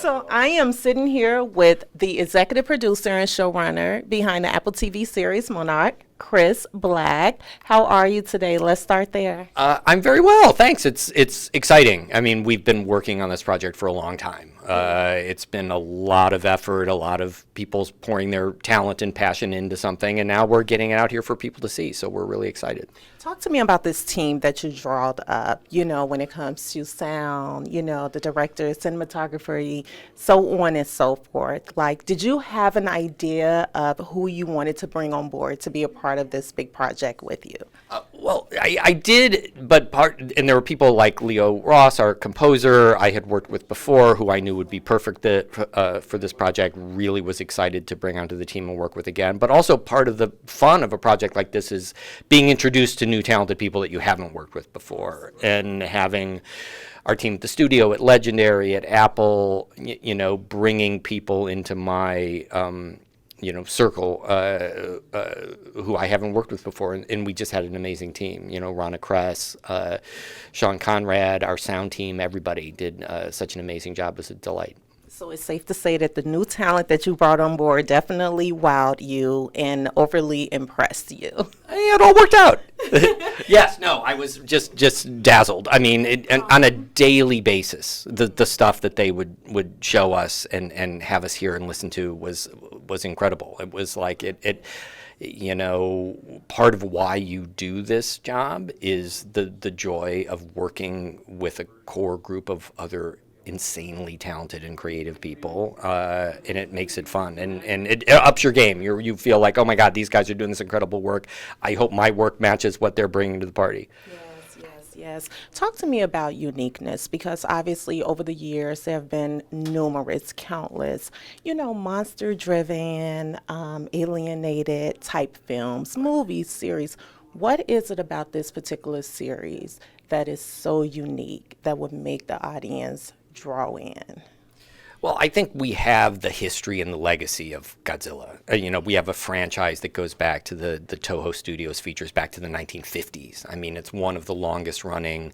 So I am sitting here with the executive producer and showrunner behind the Apple TV series Monarch, Chris Black. How are you today? Let's start there. I'm very well, thanks. It's exciting. I mean, we've been working on this project for a long time. It's been a lot of effort, a lot of people pouring their talent and passion into something, and now we're getting it out here for people to see, so we're really excited. Talk to me about this team that you drawed up, when it comes to sound, the director, cinematography, so on and so forth. Like, did you have an idea of who you wanted to bring on board to be a part of this big project with you? Well, I did, and there were people like Leo Ross, our composer, I had worked with before, who I knew would be perfect for this project, really was excited to bring onto the team and work with again. But also part of the fun of a project like this is being introduced to new talented people that you haven't worked with before, and having our team at the studio, at Legendary, at Apple, bringing people into my circle who I haven't worked with before, and we just had an amazing team. Rana Kress, Sean Conrad, our sound team, everybody did such an amazing job. It was a delight. So it's safe to say that the new talent that you brought on board definitely wowed you and overly impressed you. It all worked out. Yes, no, I was just dazzled. I mean, on a daily basis, the stuff that they would show us and have us hear and listen to was incredible. It was like part of why you do this job is the joy of working with a core group of other insanely talented and creative people, and it makes it fun, and it ups your game. You feel like, oh my God, these guys are doing this incredible work. I hope my work matches what they're bringing to the party. Yes. Talk to me about uniqueness, because obviously over the years there have been numerous, countless, monster-driven, alienated type films, movies, series. What is it about this particular series that is so unique that would make the audience draw in? Well, I think we have the history and the legacy of Godzilla. We have a franchise that goes back to the Toho Studios features back to the 1950s. I mean, it's one of the longest running,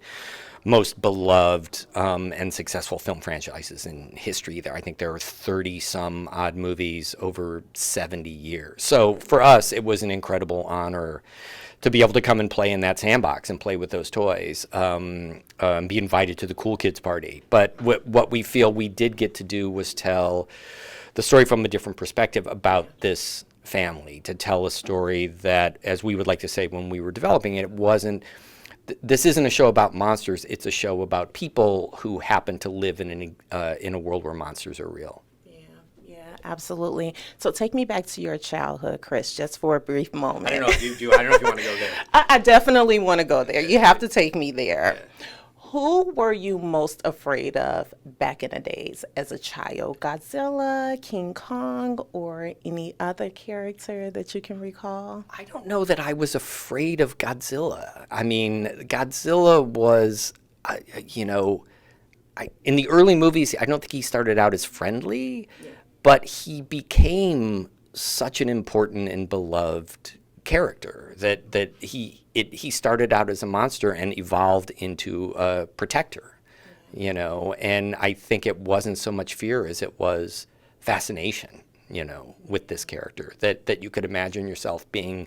most beloved and successful film franchises in history. I think there are 30 some odd movies over 70 years. So for us, it was an incredible honor to be able to come and play in that sandbox and play with those toys, be invited to the cool kids party. But what we feel we did get to do was tell the story from a different perspective about this family, to tell a story that, as we would like to say when we were developing it, this isn't a show about monsters, it's a show about people who happen to live in a world where monsters are real. Absolutely. So take me back to your childhood, Chris, just for a brief moment. I don't know if you do. I don't know if you want to go there. I definitely want to go there. You have to take me there. Yeah. Who were you most afraid of back in the days as a child? Godzilla, King Kong, or any other character that you can recall? I don't know that I was afraid of Godzilla. I mean, Godzilla was, in the early movies, I don't think he started out as friendly. Yeah. But he became such an important and beloved character that he started out as a monster and evolved into a protector, and I think it wasn't so much fear as it was fascination, with this character, that you could imagine yourself being,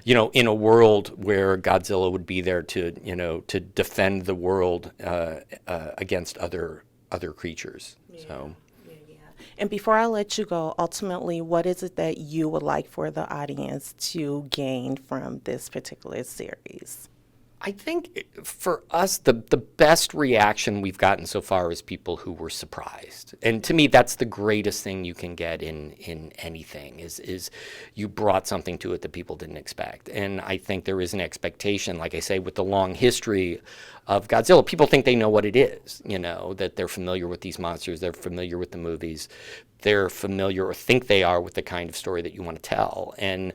in a world where Godzilla would be there to defend the world against other creatures. Yeah. So. And before I let you go, ultimately, what is it that you would like for the audience to gain from this particular series? I think for us, the best reaction we've gotten so far is people who were surprised. And to me, that's the greatest thing you can get in anything, is you brought something to it that people didn't expect. And I think there is an expectation, like I say, with the long history of Godzilla. People think they know what it is, that they're familiar with these monsters, they're familiar with the movies, they're familiar or think they are with the kind of story that you want to tell. And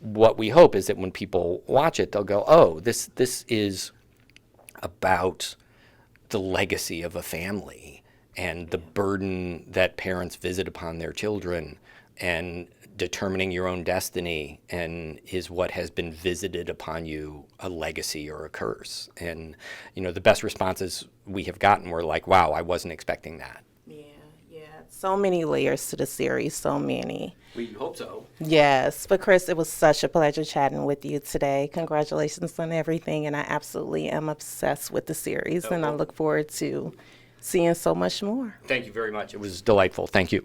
what we hope is that when people watch it, they'll go, oh, this is about the legacy of a family and the burden that parents visit upon their children, and determining your own destiny and is what has been visited upon you, a legacy or a curse. And, the best responses we have gotten were like, wow, I wasn't expecting that. So many layers to the series, so many. We hope so. Yes, but Chris, it was such a pleasure chatting with you today. Congratulations on everything, and I absolutely am obsessed with the series, and I look forward to seeing so much more. Thank you very much. It was delightful. Thank you.